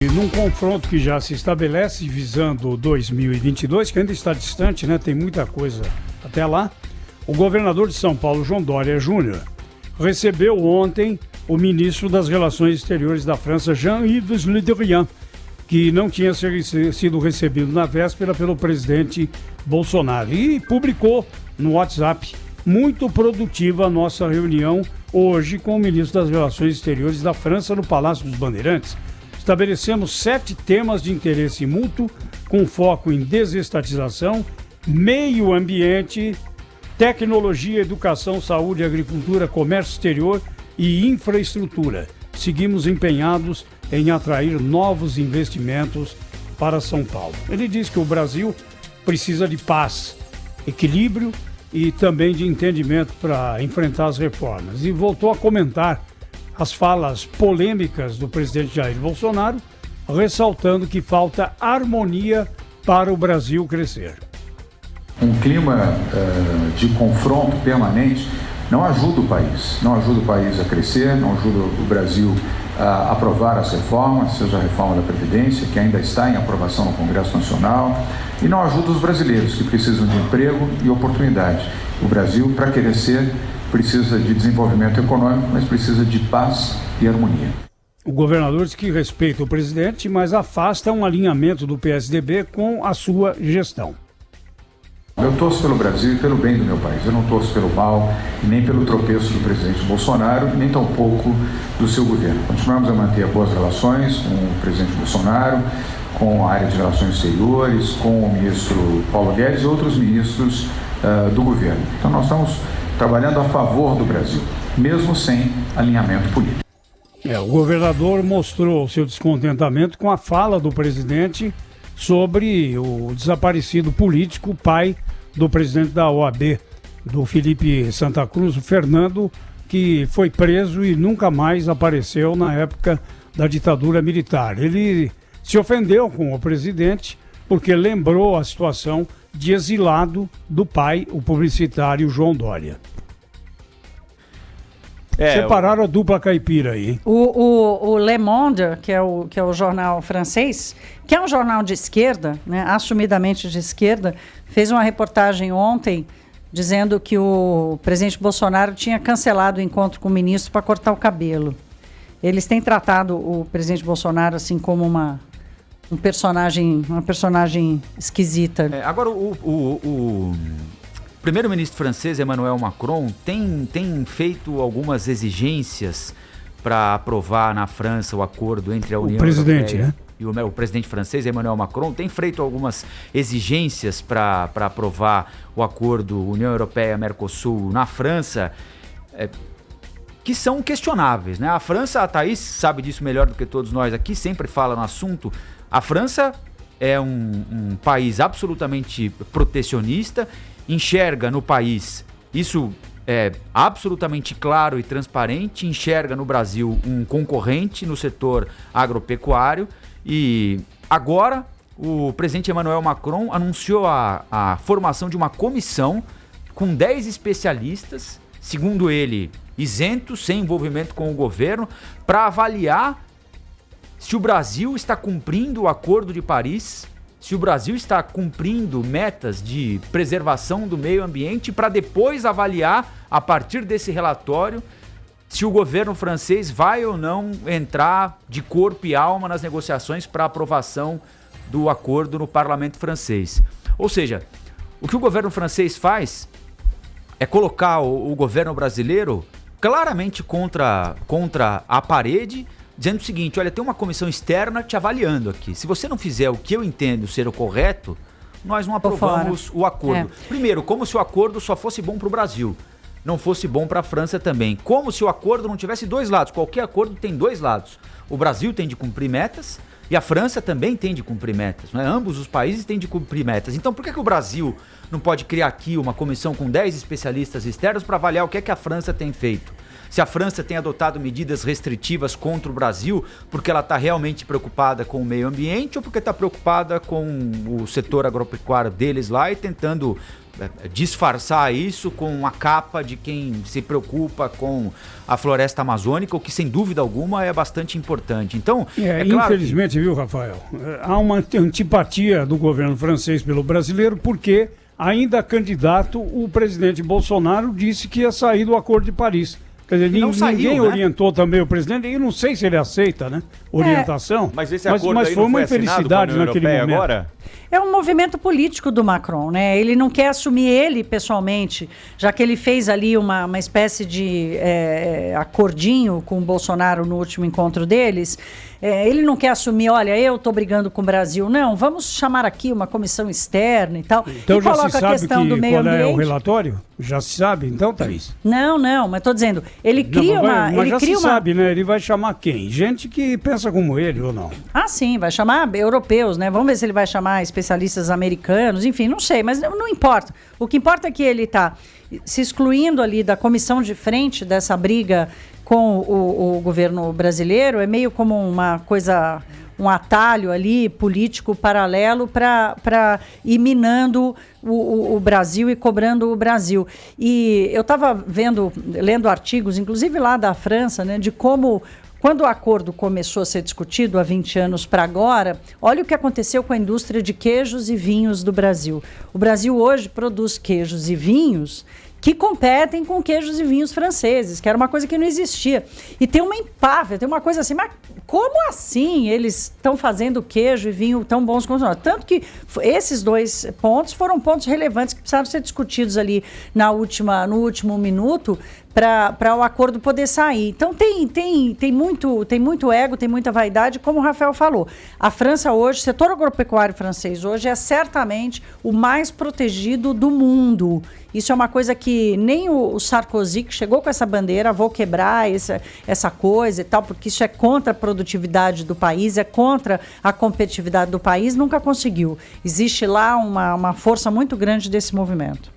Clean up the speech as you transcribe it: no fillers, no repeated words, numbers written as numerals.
Num confronto que já se estabelece visando 2022, que ainda está distante, né? Tem muita coisa até lá. O governador de São Paulo, João Dória Júnior, recebeu ontem o ministro das Relações Exteriores da França, Jean-Yves Le Drian, que não tinha sido recebido na véspera pelo presidente Bolsonaro. E publicou no WhatsApp: muito produtiva a nossa reunião hoje com o ministro das Relações Exteriores da França no Palácio dos Bandeirantes. Estabelecemos 7 temas de interesse mútuo, com foco em desestatização, meio ambiente, tecnologia, educação, saúde, agricultura, comércio exterior e infraestrutura. Seguimos empenhados em atrair novos investimentos para São Paulo. Ele diz que o Brasil precisa de paz, equilíbrio e também de entendimento para enfrentar as reformas. E voltou a comentar as falas polêmicas do presidente Jair Bolsonaro, ressaltando que falta harmonia para o Brasil crescer. Um clima de confronto permanente não ajuda o país a crescer, não ajuda o Brasil a aprovar as reformas, seja a reforma da Previdência, que ainda está em aprovação no Congresso Nacional, e não ajuda os brasileiros, que precisam de emprego e oportunidade. O Brasil, para crescer, precisa de desenvolvimento econômico, mas precisa de paz e harmonia. O governador diz que respeita o presidente, mas afasta um alinhamento do PSDB com a sua gestão. Eu torço pelo Brasil e pelo bem do meu país. Eu não torço pelo mal, nem pelo tropeço do presidente Bolsonaro, nem tampouco do seu governo. Continuamos a manter boas relações com o presidente Bolsonaro, com a área de relações exteriores, com o ministro Paulo Guedes e outros ministros do governo. Então nós estamos trabalhando a favor do Brasil, mesmo sem alinhamento político. O governador mostrou seu descontentamento com a fala do presidente sobre o desaparecido político, pai do presidente da OAB, do Felipe Santa Cruz, o Fernando, que foi preso e nunca mais apareceu na época da ditadura militar. Ele se ofendeu com o presidente porque lembrou a situação de exilado do pai, o publicitário João Dória. Separaram a dupla caipira aí. O Le Monde, que é o jornal francês, que é um jornal de esquerda, né, assumidamente de esquerda, fez uma reportagem ontem dizendo que o presidente Bolsonaro tinha cancelado o encontro com o ministro para cortar o cabelo. Eles têm tratado o presidente Bolsonaro assim como uma personagem esquisita. Agora, o primeiro-ministro francês, Emmanuel Macron, tem feito algumas exigências para aprovar na França o acordo entre a União Europeia, né? E o presidente francês, Emmanuel Macron, tem feito algumas exigências para aprovar o acordo União Europeia-Mercosul na França, que são questionáveis, né? A França, a Thaís sabe disso melhor do que todos nós aqui, sempre fala no assunto. A França é um país absolutamente protecionista, enxerga no país, isso é absolutamente claro e transparente, enxerga no Brasil um concorrente no setor agropecuário, e agora o presidente Emmanuel Macron anunciou a formação de uma comissão com 10 especialistas, segundo ele, isentos, sem envolvimento com o governo, para avaliar se o Brasil está cumprindo o Acordo de Paris, se o Brasil está cumprindo metas de preservação do meio ambiente, para depois avaliar, a partir desse relatório, se o governo francês vai ou não entrar de corpo e alma nas negociações para aprovação do acordo no parlamento francês. Ou seja, o que o governo francês faz é colocar o governo brasileiro claramente contra a parede, dizendo o seguinte: olha, tem uma comissão externa te avaliando aqui. Se você não fizer o que eu entendo ser o correto, nós não aprovamos o acordo. Primeiro, como se o acordo só fosse bom para o Brasil, não fosse bom para a França também. Como se o acordo não tivesse dois lados. Qualquer acordo tem dois lados. O Brasil tem de cumprir metas e a França também tem de cumprir metas, né? Ambos os países têm de cumprir metas. Então, por que o Brasil não pode criar aqui uma comissão com 10 especialistas externos para avaliar o que é que a França tem feito? Se a França tem adotado medidas restritivas contra o Brasil porque ela está realmente preocupada com o meio ambiente ou porque está preocupada com o setor agropecuário deles lá e tentando disfarçar isso com a capa de quem se preocupa com a floresta amazônica, o que sem dúvida alguma é bastante importante. Então, infelizmente, viu, Rafael, há uma antipatia do governo francês pelo brasileiro, porque ainda candidato, o presidente Bolsonaro disse que ia sair do Acordo de Paris. Quer dizer, ninguém orientou também o presidente, e não sei se ele aceita, né? Orientação. Mas esse acordo aí foi não uma foi assinado infelicidade com a União naquele Europeia momento. agora? É um movimento político do Macron, né? Ele não quer assumir ele pessoalmente, já que ele fez ali uma espécie de acordinho com o Bolsonaro no último encontro deles. Ele não quer assumir, olha, eu estou brigando com o Brasil. Não, vamos chamar aqui uma comissão externa e tal. Então e já coloca se sabe a questão do meio qual é o ambiente. relatório? Já se sabe, então, Thaís? Não, mas estou dizendo, ele cria uma... Mas já se sabe, né? Ele vai chamar quem? Gente que pensa como ele ou não? Ah, sim, vai chamar europeus, né? Vamos ver se ele vai chamar especialistas americanos, enfim, não sei, mas não importa. O que importa é que ele está se excluindo ali da comissão de frente dessa briga com o governo brasileiro, é meio como uma coisa, um atalho ali político paralelo para ir minando o Brasil e cobrando o Brasil. E eu estava lendo artigos, inclusive lá da França, né, de como... Quando o acordo começou a ser discutido há 20 anos para agora, olha o que aconteceu com a indústria de queijos e vinhos do Brasil. O Brasil hoje produz queijos e vinhos que competem com queijos e vinhos franceses, que era uma coisa que não existia. E tem uma empáfia, tem uma coisa assim, mas como assim eles estão fazendo queijo e vinho tão bons como nós? Tanto que esses dois pontos foram pontos relevantes que precisaram ser discutidos ali no último minuto para o acordo poder sair. Então tem muito ego, tem muita vaidade, como o Rafael falou. A França hoje, o setor agropecuário francês hoje é certamente o mais protegido do mundo. Isso é uma coisa que nem o Sarkozy, que chegou com essa bandeira, vou quebrar essa coisa e tal, porque isso é contra a produtividade do país, é contra a competitividade do país, nunca conseguiu. Existe lá uma força muito grande desse movimento.